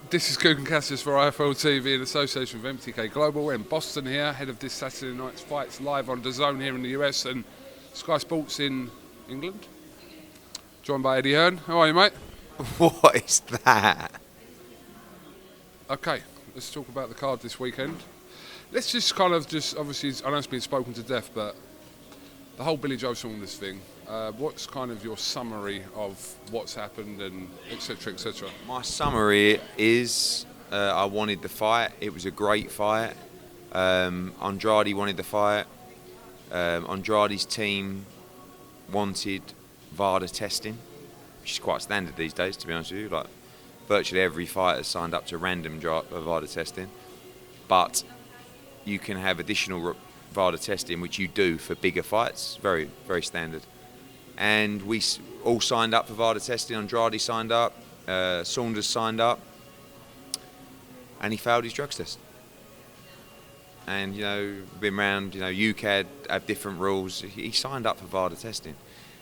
This is KUGAN CASSIUS for IFL TV in association with MTK Global. We're in Boston here, ahead of this Saturday night's fights live on DAZN here in the US and Sky Sports in England. Joined by Eddie Hearn. How are you, mate? What is that? Okay, let's talk about the card this weekend. Let's just obviously, I know it's been spoken to death, but the whole Billy Joe Saunders thing, what's kind of your summary of what's happened and etc, etc? My summary is I wanted the fight. It was a great fight. Andrade wanted the fight. Andrade's team wanted VADA testing, which is quite standard these days, to be honest with you. Like, virtually every fighter signed up to random VADA testing, but you can have additional VADA testing, which you do for bigger fights. Very, very standard. And we all signed up for VADA testing. Andrade signed up, Saunders signed up, and he failed his drugs test. And, you know, been around, you know, UCAD have different rules. He signed up for VADA testing.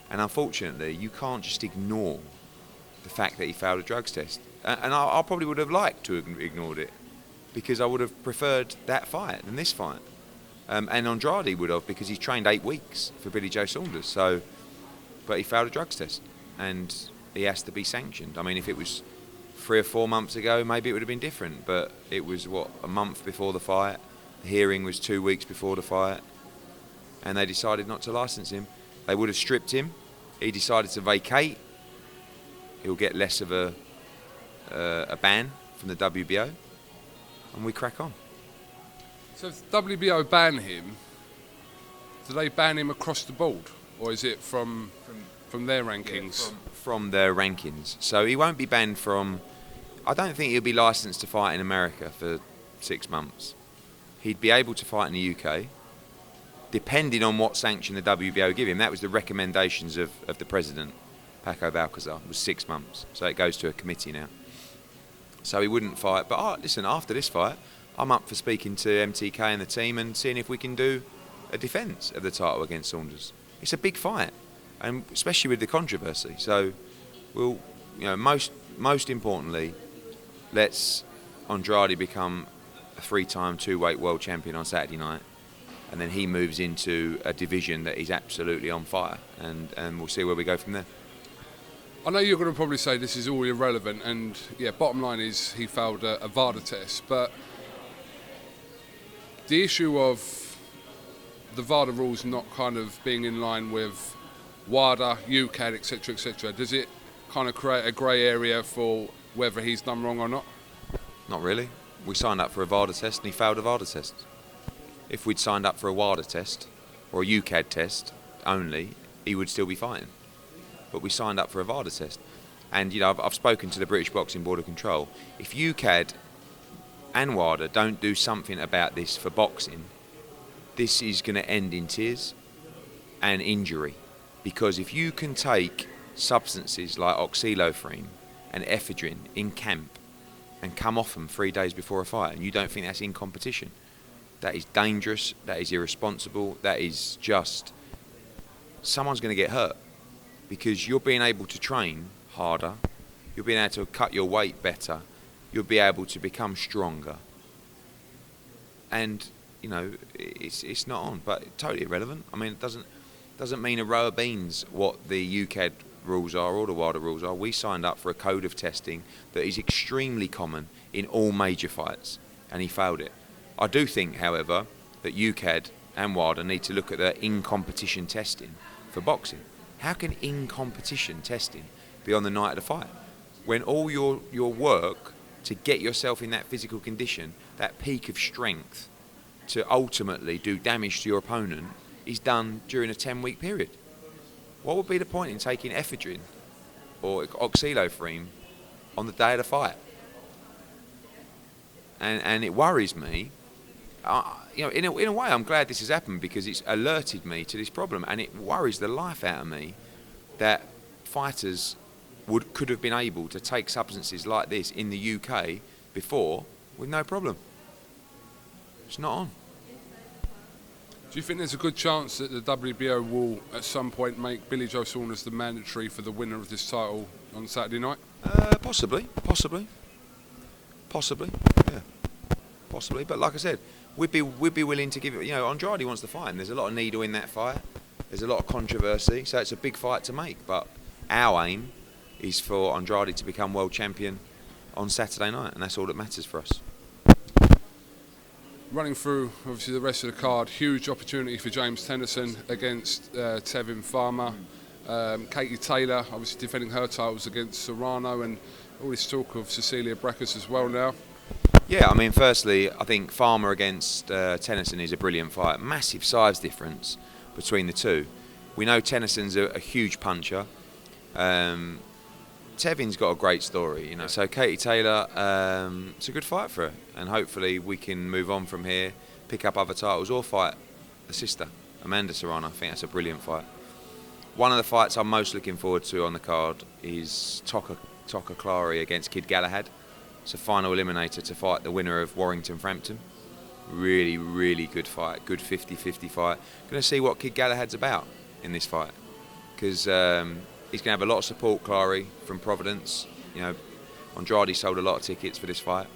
And unfortunately, you can't just ignore the fact that he failed a drugs test. And I probably would have liked to have ignored it, because I would have preferred that fight than this fight. And Andrade would have, because he's trained 8 weeks for Billy Joe Saunders. So, but he failed a drugs test, and he has to be sanctioned. I mean, if it was 3 or 4 months ago, maybe it would have been different. But it was, what, a month before the fight. The hearing was 2 weeks before the fight. And they decided not to license him. They would have stripped him. He decided to vacate. He'll get less of a ban from the WBO. And we crack on. So if WBO ban him, do they ban him across the board? Or is it from their rankings? Yeah, from their rankings. So he won't be banned from... I don't think he'll be licensed to fight in America for 6 months. He'd be able to fight in the UK, depending on what sanction the WBO give him. That was the recommendations of the president, Paco Balcazar, was 6 months. So it goes to a committee now. So he wouldn't fight. But listen, after this fight, I'm up for speaking to MTK and the team and seeing if we can do a defence of the title against Saunders. It's a big fight, and especially with the controversy. So we'll, you know, most importantly, let's Andrade become a 3-time 2-weight world champion on Saturday night, and then he moves into a division that is absolutely on fire, and we'll see where we go from there. I know you're going to probably say this is all irrelevant, and yeah, bottom line is he failed a VADA test, but the issue of the VADA rules not kind of being in line with WADA, UCAD, etc, does it kind of create a grey area for whether he's done wrong or not? Not really. We signed up for a VADA test and he failed a VADA test. If we'd signed up for a WADA test or a UCAD test only, he would still be fighting. But we signed up for a VADA test. And, you know, I've spoken to the British Boxing Board of Control. If UCAD and WADA don't do something about this for boxing, this is going to end in tears and injury. Because if you can take substances like oxylophrine and ephedrine in camp and come off them 3 days before a fight, and you don't think that's in competition, that is dangerous, that is irresponsible, that is just... someone's going to get hurt. Because you're being able to train harder, you're being able to cut your weight better, you'll be able to become stronger. And, you know, it's not on, but totally irrelevant. I mean, it doesn't mean a row of beans what the UCAD rules are or the WADA rules are. We signed up for a code of testing that is extremely common in all major fights, and he failed it. I do think, however, that UCAD and WADA need to look at the in-competition testing for boxing. How can in-competition testing be on the night of the fight? When all your work to get yourself in that physical condition, that peak of strength, to ultimately do damage to your opponent, is done during a 10-week period. What would be the point in taking ephedrine or oxylophrine on the day of the fight? And it worries me. You know, in a way, I'm glad this has happened, because it's alerted me to this problem, and it worries the life out of me that fighters could have been able to take substances like this in the UK before with no problem. It's not on. Do you think there's a good chance that the WBO will at some point make Billy Joe Saunders the mandatory for the winner of this title on Saturday night? Possibly. Possibly, yeah, possibly. But like I said, we'd be willing to give it. Andrade wants to fight him. There's a lot of needle in that fight. There's a lot of controversy, so it's a big fight to make. But our aim is for Andrade to become world champion on Saturday night, and that's all that matters for us. Running through, obviously, the rest of the card, huge opportunity for James Tennyson against Tevin Farmer. Katie Taylor, obviously, defending her titles against Serrano, and all this talk of Cecilia Brækhus as well now. Yeah, I mean, firstly, I think Farmer against Tennyson is a brilliant fight. Massive size difference between the two. We know Tennyson's a huge puncher. Tevin's got a great story, So Katie Taylor, it's a good fight for her, and hopefully we can move on from here, pick up other titles, or fight the sister, Amanda Serrano. I think that's a brilliant fight. One of the fights I'm most looking forward to on the card is Toka Clary against Kid Galahad. It's a final eliminator to fight the winner of Warrington-Frampton. Really, really good fight, good 50-50 fight. Going to see what Kid Galahad's about in this fight, because he's going to have a lot of support, Clary, from Providence. Andrade sold a lot of tickets for this fight.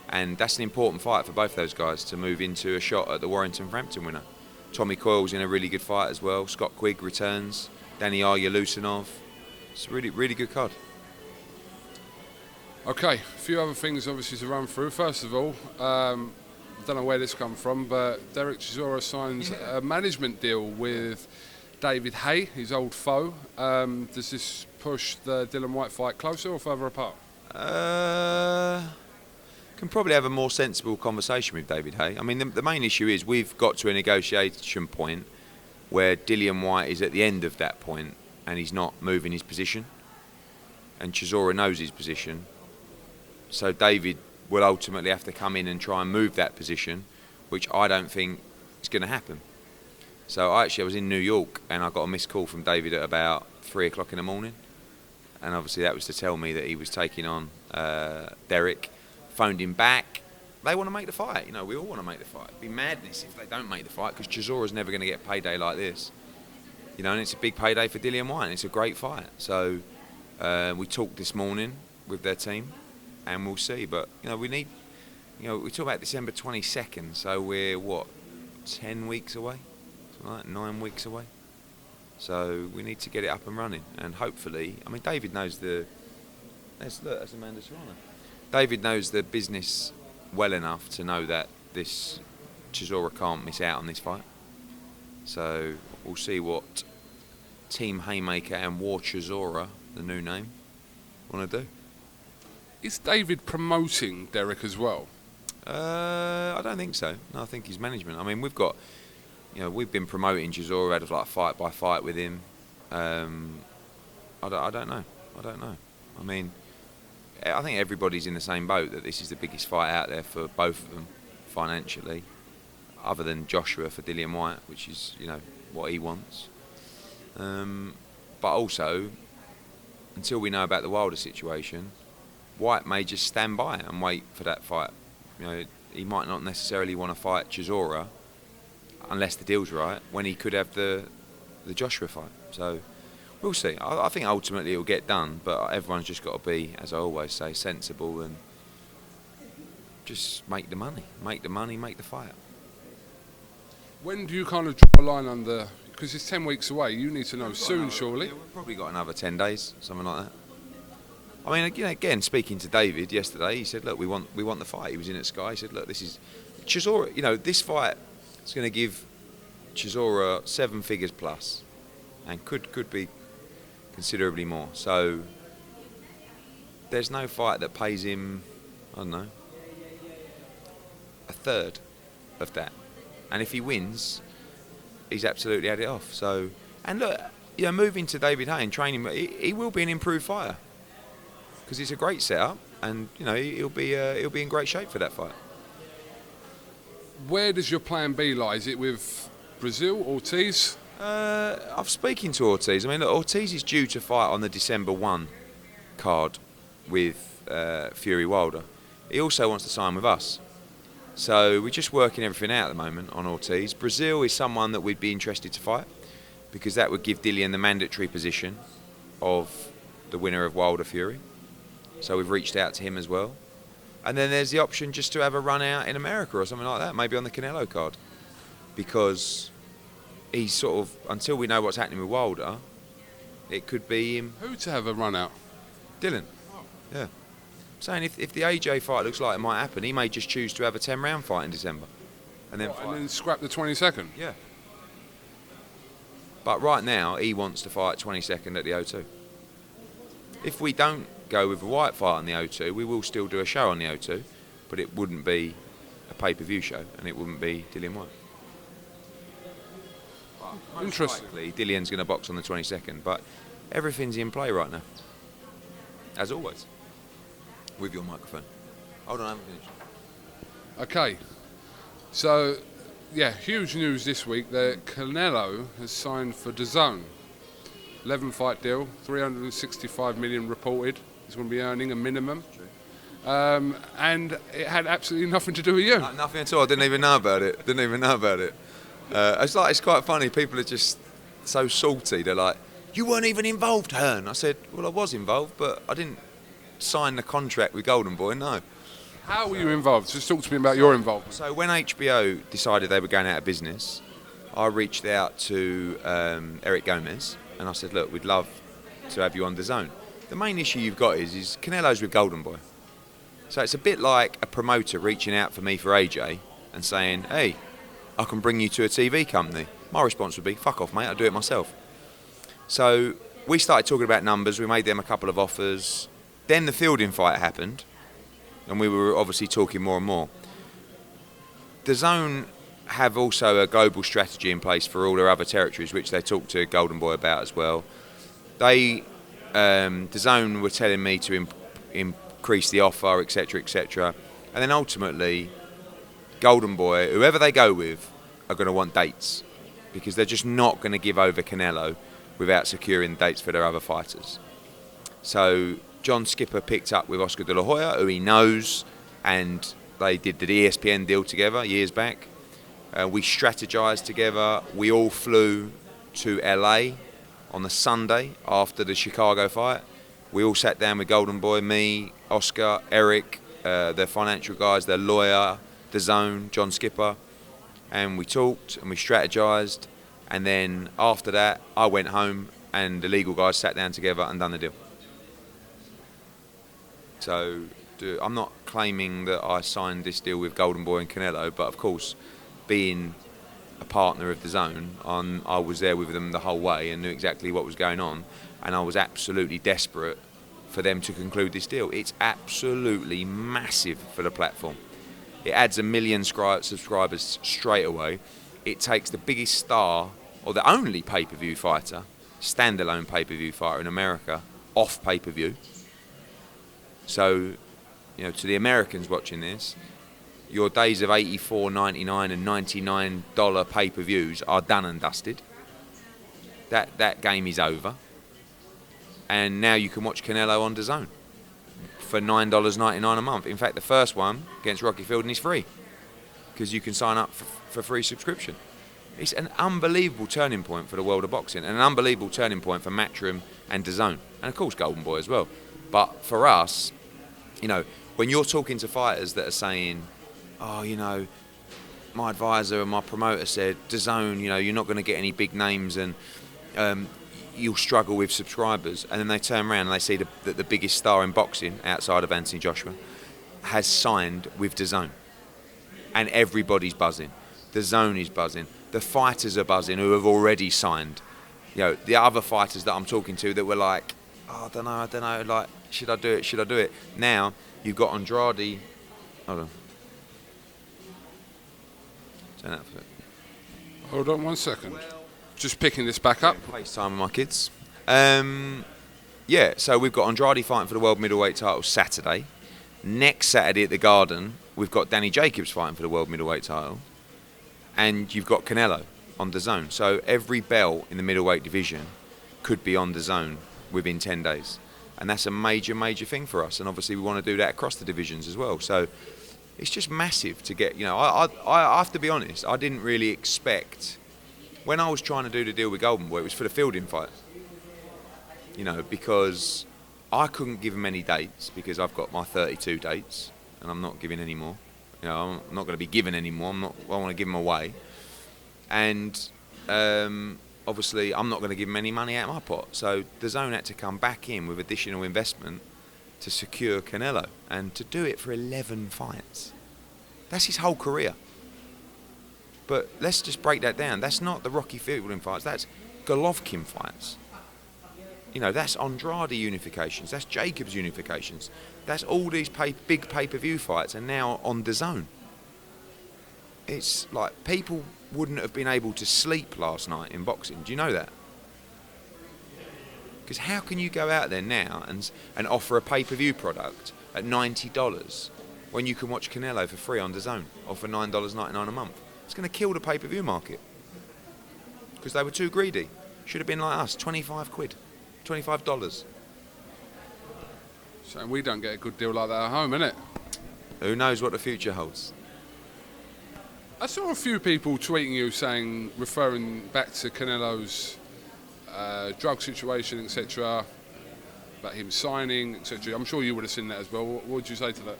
And that's an important fight for both those guys to move into a shot at the Warrington-Frampton winner. Tommy Coyle's in a really good fight as well. Scott Quigg returns. Danny Arya-Lusinov. It's a really, really good card. Okay, a few other things obviously to run through. First of all, I don't know where this come from, but Derek Chisora signs a management deal with David Haye, his old foe. Does this push the Dillian Whyte fight closer or further apart? Can probably have a more sensible conversation with David Haye. I mean, the main issue is we've got to a negotiation point where Dillian Whyte is at the end of that point and he's not moving his position. And Chisora knows his position. So David will ultimately have to come in and try and move that position, which I don't think is going to happen. So I was in New York and I got a missed call from David at about 3 o'clock in the morning. And obviously that was to tell me that he was taking on Derek. Phoned him back. They want to make the fight. We all want to make the fight. It'd be madness if they don't make the fight, because Chisora's never going to get a payday like this. And it's a big payday for Dillian Whyte. And it's a great fight. So we talked this morning with their team, and we'll see. But we need. We talk about December 22nd. So we're 10 weeks away, something like 9 weeks away. So we need to get it up and running, and hopefully, David knows that's Amanda Serrano. David knows the business well enough to know that this Chisora can't miss out on this fight. So we'll see what Team Haymaker and War Chisora, the new name, want to do. Is David promoting Derek as well? I don't think so. No, I think he's management. We've got, we've been promoting Chisora, had like fight by fight with him. I don't know. I think everybody's in the same boat, that this is the biggest fight out there for both of them financially, other than Joshua for Dillian Whyte, which is what he wants. But also, until we know about the Wilder situation, Whyte may just stand by and wait for that fight. He might not necessarily want to fight Chisora unless the deal's right, when he could have the Joshua fight. So we'll see. I think ultimately it'll get done, but everyone's just got to be, as I always say, sensible and just make the money, make the fight. When do you kind of draw a line under? Because it's 10 weeks away. You need to know soon, surely. Yeah, we've probably got another 10 days, something like that. Again, speaking to David yesterday, he said, "Look, we want the fight." He was in at Sky. He said, "Look, this is Chisora. This fight is going to give Chisora 7 figures plus, and could be considerably more. So there's no fight that pays him, I don't know, a third of that. And if he wins, he's absolutely had it off. So, and look, moving to David Haye and training, he will be an improved fighter, because it's a great setup, and he'll be in great shape for that fight. Where does your plan B lie? Is it with Brazil, Ortiz? I've spoken to Ortiz. Ortiz is due to fight on the December 1 card with Fury Wilder. He also wants to sign with us. So we're just working everything out at the moment on Ortiz. Brazil is someone that we'd be interested to fight, because that would give Dillian the mandatory position of the winner of Wilder Fury. So we've reached out to him as well. And then there's the option just to have a run out in America or something like that, maybe on the Canelo card. Because he's sort of, until we know what's happening with Wilder, it could be him. Who to have a run out? Dylan. Yeah. I'm saying if the AJ fight looks like it might happen, he may just choose to have a 10-round fight in December. And then, and then scrap the 22nd? Yeah. But right now, he wants to fight 22nd at the O2. If we don't go with a Whyte fight on the O2, we will still do a show on the O2, but it wouldn't be a pay-per-view show, and it wouldn't be Dillian Whyte. Interesting. Likely, Dillian's going to box on the 22nd, but everything's in play right now, as always. With your microphone. Hold on, I haven't finished. Okay, so yeah, huge news this week that Canelo has signed for DAZN. 11-fight deal, 365 million reported. He's going to be earning a minimum. And it had absolutely nothing to do with you. Nothing at all. I didn't even know about it. It's quite funny. People are just so salty. They're like, "You weren't even involved, Hearn." I said, "Well, I was involved, but I didn't sign the contract with Golden Boy. No." How were you involved? Just talk to me about your involvement. So when HBO decided they were going out of business, I reached out to Eric Gomez and I said, "Look, we'd love to have you on DAZN. The main issue you've got is Canelo's with Golden Boy. So it's a bit like a promoter reaching out for me for AJ and saying, hey, I can bring you to a TV company. My response would be, fuck off, mate, I'll do it myself. So we started talking about numbers. We made them a couple of offers. Then the Fielding fight happened, and we were obviously talking more and more. DAZN have also a global strategy in place for all their other territories, which they talked to Golden Boy about as well. DAZN were telling me to increase the offer, etc., etc. And then ultimately, Golden Boy, whoever they go with, are going to want dates because they're just not going to give over Canelo without securing dates for their other fighters. So John Skipper picked up with Oscar De La Hoya, who he knows, and they did the ESPN deal together years back. We strategized together. We all flew to LA on the Sunday after the Chicago fight. We all sat down with Golden Boy, me, Oscar, Eric, their financial guys, their lawyer, DAZN, John Skipper, and we talked and we strategized. And then after that, I went home and the legal guys sat down together and done the deal. So I'm not claiming that I signed this deal with Golden Boy and Canelo, but of course, being a partner of DAZN, I was there with them the whole way and knew exactly what was going on, and I was absolutely desperate for them to conclude this deal. It's absolutely massive for the platform. It adds 1 million subscribers straight away. It takes the biggest star, or the only pay-per-view fighter, standalone pay-per-view fighter in America, off pay-per-view. So, you know, to the Americans watching this, your days of $84.99 and $99 pay-per-views are done and dusted. That game is over. And now you can watch Canelo on DAZN for $9.99 a month. In fact, the first one against Rocky Fielding is free because you can sign up for free subscription. It's an unbelievable turning point for the world of boxing and an unbelievable turning point for Matchroom and DAZN. And of course Golden Boy as well. But for us, you know, when you're talking to fighters that are saying, oh, you know, my advisor and my promoter said, DAZN, you know, you're not going to get any big names and you'll struggle with subscribers. And then they turn around and they see that the biggest star in boxing, outside of Anthony Joshua, has signed with DAZN. And everybody's buzzing. DAZN is buzzing. The fighters are buzzing who have already signed. You know, the other fighters that I'm talking to that were like, oh, I don't know, like, should I do it? Now, you've got Andrade. Hold on. Turn that for it. Hold on 1 second. Just picking this back up. FaceTime with my kids. Yeah, so we've got Andrade fighting for the world middleweight title Saturday. Next Saturday at the Garden, we've got Danny Jacobs fighting for the world middleweight title. And you've got Canelo on DAZN. So every belt in the middleweight division could be on DAZN within 10 days. And that's a major, major thing for us. And obviously we want to do that across the divisions as well. So it's just massive to get, you know, I have to be honest, I didn't really expect, when I was trying to do the deal with Golden Boy, it was for the Fielding fight. You know, because I couldn't give him any dates because I've got my 32 dates. and I'm not giving any more. You know, I'm not going to be given any more. I want to give them away. And obviously, I'm not going to give them any money out of my pot. So DAZN had to come back in with additional investment to secure Canelo, and to do it for 11 fights. That's his whole career. But let's just break that down. That's not the Rocky Fielding fights. That's Golovkin fights. You know, that's Andrade unifications. That's Jacobs unifications. That's all these big pay-per-view fights are now on DAZN. It's like people wouldn't have been able to sleep last night in boxing. Do you know that? Because how can you go out there now and offer a pay-per-view product at $90 when you can watch Canelo for free on DAZN or for $9.99 a month? It's going to kill the pay-per-view market. Because they were too greedy. Should have been like us, 25 quid. $25. So we don't get a good deal like that at home, innit? Who knows what the future holds? I saw a few people tweeting you saying, referring back to Canelo's drug situation, etc., about him signing, etc. I'm sure you would have seen that as well. What would you say to that?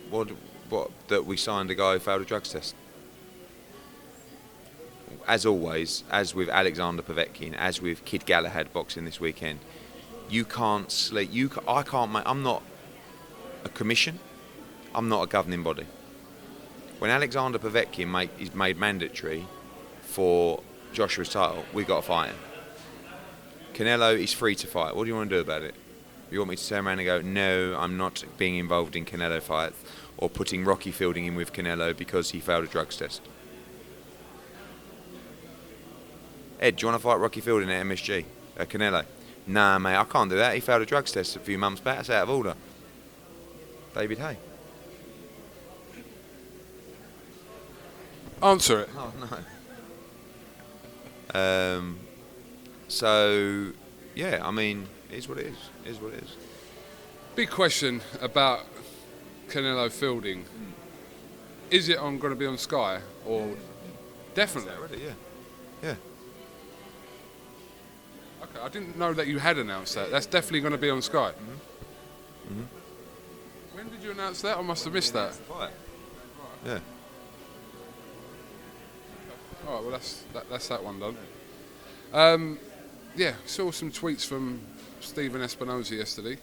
What? That we signed a guy who failed a drugs test? As always, as with Alexander Povetkin, as with Kid Galahad boxing this weekend, you can't sleep. I can't make. I'm not a commission. I'm not a governing body. When Alexander Povetkin is made mandatory for Joshua's title, we got to fight him. Canelo is free to fight. What do you want to do about it? You want me to turn around and go, no, I'm not being involved in Canelo fights, or putting Rocky Fielding in with Canelo because he failed a drugs test? Ed, do you want to fight Rocky Fielding at MSG? Canelo? Nah, mate, I can't do that. He failed a drugs test a few months back. That's out of order. David Haye. Answer it. Oh, no. So, yeah, I mean, it is what it is. It is what it is. Big question about Canelo Fielding. Is it going to be on Sky? Or definitely? Already, yeah. Yeah. Okay, I didn't know that you had announced that. That's definitely going to be on Sky. Mm-hmm. Mm-hmm. When did you announce that? I must have missed that. Right. Yeah. All right, well that's that one done. Yeah, saw some tweets from Stephen Espinoza yesterday.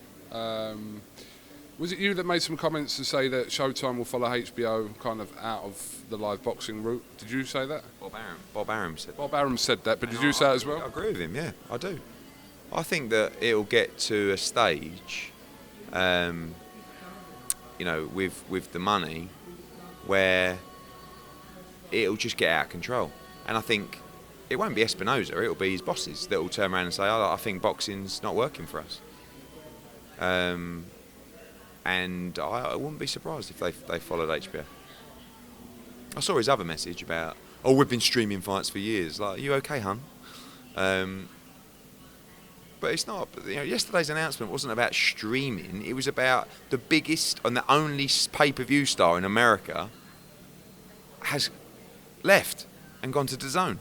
Was it you that made some comments to say that Showtime will follow HBO kind of out of the live boxing route? Did you say that? Bob Arum said that. Bob Arum said that, but did you say that as well? I agree with him, yeah, I do. I think that it'll get to a stage, you know, with the money, where it'll just get out of control. And I think it won't be Espinoza, it'll be his bosses that will turn around and say, oh, I think boxing's not working for us. And I wouldn't be surprised if they followed HBO. I saw his other message about, oh, we've been streaming fights for years. Like, are you okay, hun? But it's not. You know, yesterday's announcement wasn't about streaming. It was about the biggest and the only pay-per-view star in America has left and gone to DAZN.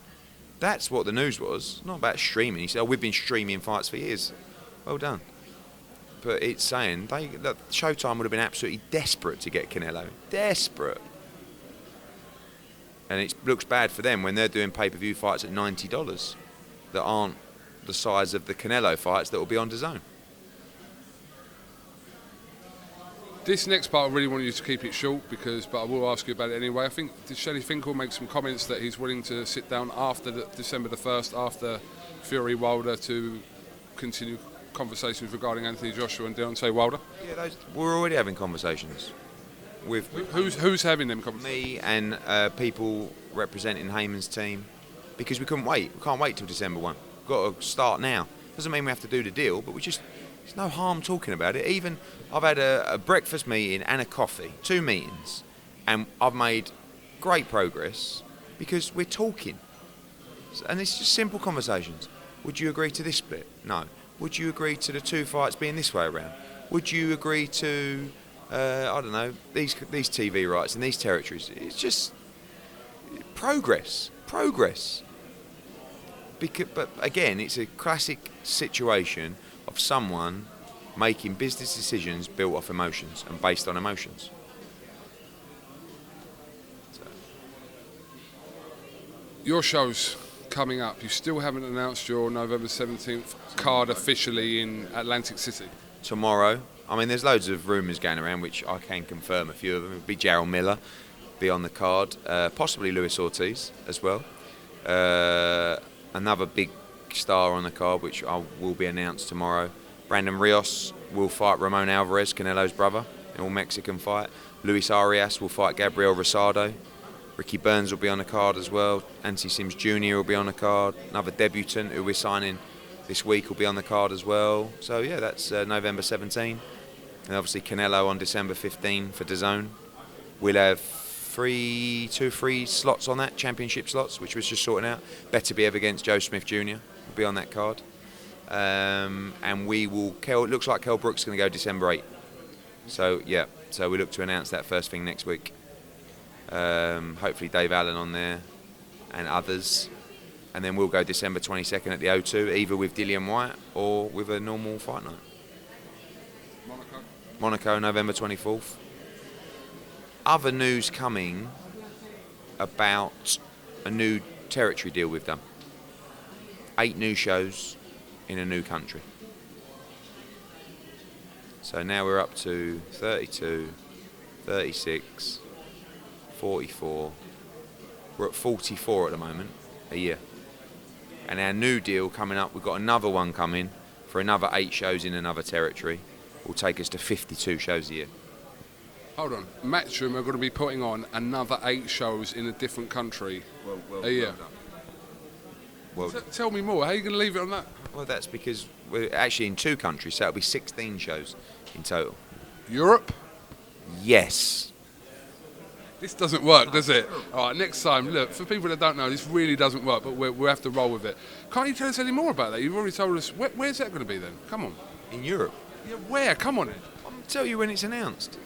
That's what the news was. Not about streaming. He said, oh, we've been streaming fights for years. Well done. But it's saying that Showtime would have been absolutely desperate to get Canelo. Desperate. And it looks bad for them when they're doing pay-per-view fights at $90 that aren't the size of the Canelo fights that will be on DAZN. This next part, I really want you to keep it short, but I will ask you about it anyway. I think Shelley Finkel makes some comments that he's willing to sit down after December the 1st, after Fury Wilder, to continue conversations regarding Anthony Joshua and Deontay Wilder. Yeah, we're already having conversations. With who's having them conversations? Me and people representing Heyman's team, because we couldn't wait. We can't wait till December 1. We've got to start now. Doesn't mean we have to do the deal, but there's no harm talking about it. Even I've had a breakfast meeting and a coffee, 2 meetings, and I've made great progress because we're talking. And it's just simple conversations. Would you agree to this split? No. Would you agree to the 2 fights being this way around? Would you agree to, I don't know, these TV rights in these territories? It's just progress. But again, it's a classic situation of someone making business decisions built off emotions and based on emotions. Your show's coming up. You still haven't announced your November 17th card officially in Atlantic City. Tomorrow. I mean, there's loads of rumours going around, which I can confirm a few of them. It'll be Jarrell Miller, be on the card, possibly Luis Ortiz as well. Another big star on the card, which will be announced tomorrow. Brandon Rios will fight Ramon Alvarez, Canelo's brother, in an all-Mexican fight. Luis Arias will fight Gabriel Rosado. Ricky Burns will be on the card as well. Anthony Sims Jr. will be on the card. Another debutant who we're signing this week will be on the card as well. So yeah, that's November 17. And obviously Canelo on December 15 for DAZN. We'll have two free slots on that, championship slots, which was just sorting out. Better be ever against Joe Smith Jr. will be on that card. And we will, it looks like Kell Brook's going to go December 8. So yeah, so we look to announce that first thing next week. Hopefully Dave Allen on there and others. And then we'll go December 22nd at the O2, either with Dillian Whyte or with a normal fight night. Monaco, November 24th. Other news coming about a new territory deal we've done. 8 new shows in a new country. So now we're up to 32, 36, 44. We're at 44 at the moment, a year. And our new deal coming up, we've got another one coming for another 8 shows in another territory. Will take us to 52 shows a year. Hold on. Matchroom are going to be putting on another 8 shows in a different country a year. Tell me more. How are you going to leave it on that? Well, that's because we're actually in 2 countries, so it'll be 16 shows in total. Europe? Yes. This doesn't work, does it? All right, next time, look, for people that don't know, this really doesn't work, but we'll have to roll with it. Can't you tell us any more about that? You've already told us. Where's that going to be then? Come on. In Europe? Yeah, where? Come on, Ed. I'll tell you when it's announced.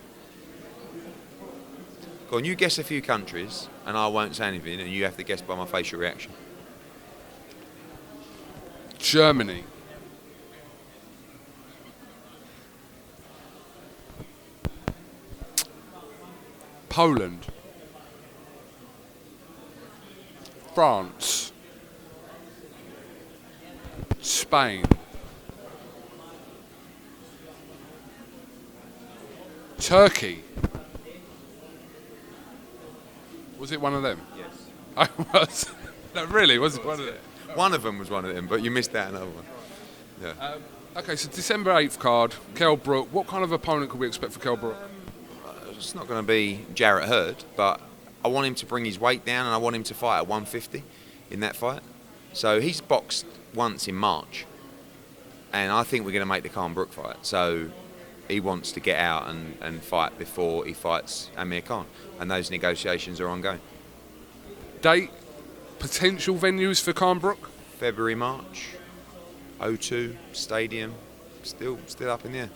Go on, you guess a few countries, and I won't say anything, and you have to guess by my facial reaction. Germany. Poland. France. Spain. Turkey. Was it one of them? Yes. I was. No, really, was it one of them? One of them was one of them, but you missed out another one. Yeah. Okay, so December 8th card, Kell Brook. What kind of opponent could we expect for Kell Brook? It's not going to be Jarrett Hurd, but I want him to bring his weight down and I want him to fight at 150 in that fight. So he's boxed once in March, and I think we're going to make the Khan Brook fight. So he wants to get out and fight before he fights Amir Khan, and those negotiations are ongoing. Date, potential venues for Khan Brook? February, March, O2, Stadium, still up in the air.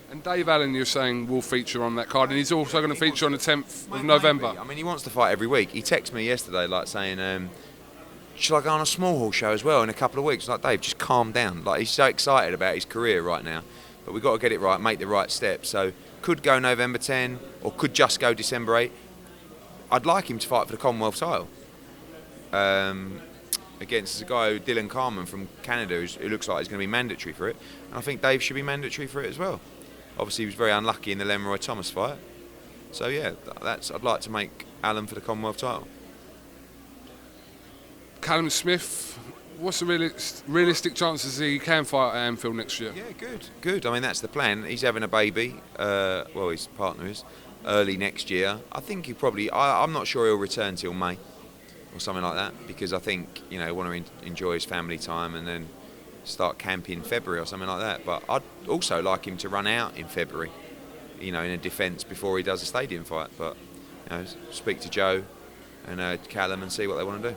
And Dave Allen, you're saying, will feature on that card, and he's also going to feature on the 10th of November. I mean, he wants to fight every week. He texted me yesterday, like saying, should I go on a small hall show as well in a couple of weeks? Like, Dave, just calm down. Like, he's so excited about his career right now, but we've got to get it right, make the right steps. So, could go November 10, or could just go December 8. I'd like him to fight for the Commonwealth title. Against a guy, Dylan Carman from Canada, who looks like he's going to be mandatory for it. And I think Dave should be mandatory for it as well. Obviously, he was very unlucky in the Leroy Thomas fight. So yeah, I'd like to make Alan for the Commonwealth title. Callum Smith, what's the realistic chances he can fight at Anfield next year? Yeah, good. I mean, that's the plan. He's having a baby. Well, his partner is early next year. I think he probably. I'm not sure he'll return till May or something like that, because I think he want to enjoy his family time and then start camping in February or something like that. But I'd also like him to run out in February, in a defence before he does a stadium fight. But speak to Joe and Callum and see what they want to do.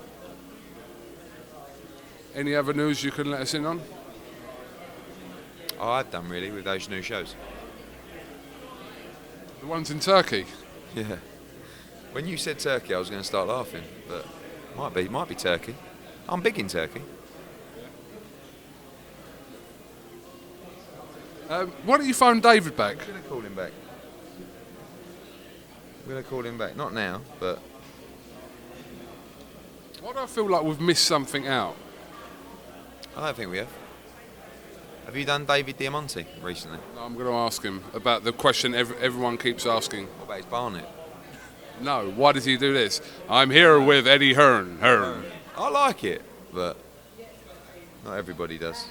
Any other news you can let us in on? Oh, I've done really with those new shows. The ones in Turkey? Yeah. When you said Turkey, I was going to start laughing, but might be Turkey. I'm big in Turkey. Why don't you phone David back? I'm going to call him back. Not now, but Why do I feel like we've missed something out? I don't think we have. Have you done David Diamante recently? No, I'm going to ask him about the question everyone keeps asking. What about his Barnett? No, why does he do this? I'm here with Eddie Hearn. I like it, but not everybody does.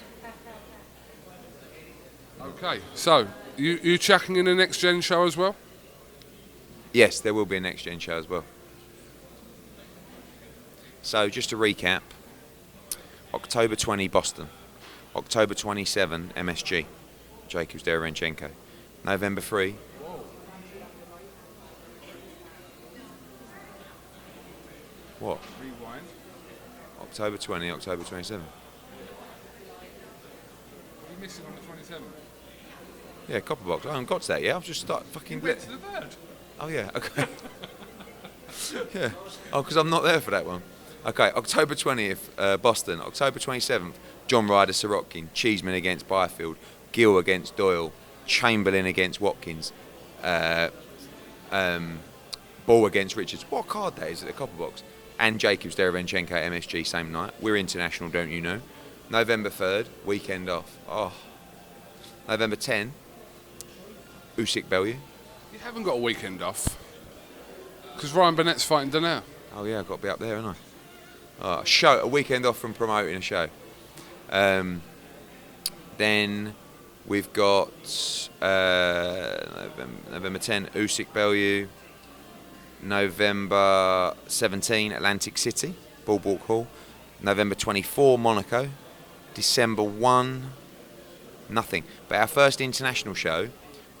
Okay, so you checking in the next gen show as well? Yes, there will be a next gen show as well. So just to recap, October 20 Boston, October 27 MSG, Jacobs Derevenchenko, November 3. What? Rewind. October 20, October 27. You missing on the 27th? Yeah, Copper Box. I haven't got to that yet. I've just started fucking. You went to the third. Oh yeah, okay. Yeah. Oh, because I'm not there for that one. Okay, October 20th, Boston. October 27th, John Ryder, Sorokin. Cheeseman against Byfield. Gill against Doyle. Chamberlain against Watkins. Ball against Richards. What card that is at the Copper Box? And Jacobs, Derevenchenko, MSG, same night. We're international, don't you know? November 3rd, weekend off. Oh. November 10, Usyk Bellew. You haven't got a weekend off. Because Ryan Burnett's fighting Donnell. Oh yeah, I've got to be up there, haven't I? Oh, a weekend off from promoting a show. Then we've got November 10, Usyk Bellew. November 17, Atlantic City, Ballpark Hall. November 24, Monaco. December 1, nothing. But our first international show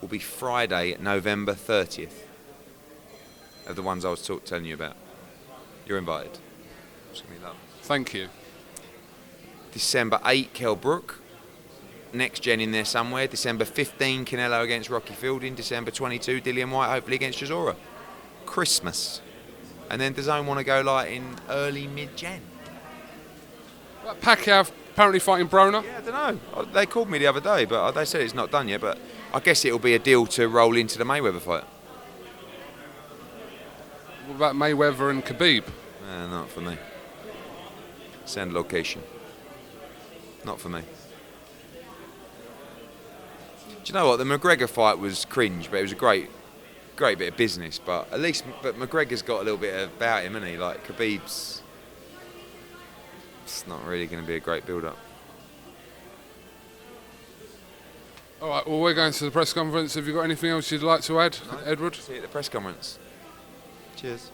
will be Friday, November 30th. Of the ones I was telling you about. You're invited. It's gonna be lovely. Thank you. December 8, Brook. Next gen in there somewhere. December 15, Canelo against Rocky Fielding. December 22, Dillian Whyte hopefully against Chisora. Christmas. And then DAZN want to go like in early mid-gen. Pacquiao apparently fighting Broner. Yeah, I don't know. They called me the other day, but they said it's not done yet. But I guess it'll be a deal to roll into the Mayweather fight. What about Mayweather and Khabib? Not for me. Send location. Not for me. Do you know what? The McGregor fight was cringe, but it was a great bit of business. But at least, McGregor's got a little bit about him, hasn't he? Like Khabib's, it's not really going to be a great build-up. All right, well, we're going to the press conference. Have you got anything else you'd like to add, No. Edward? See you at the press conference. Cheers.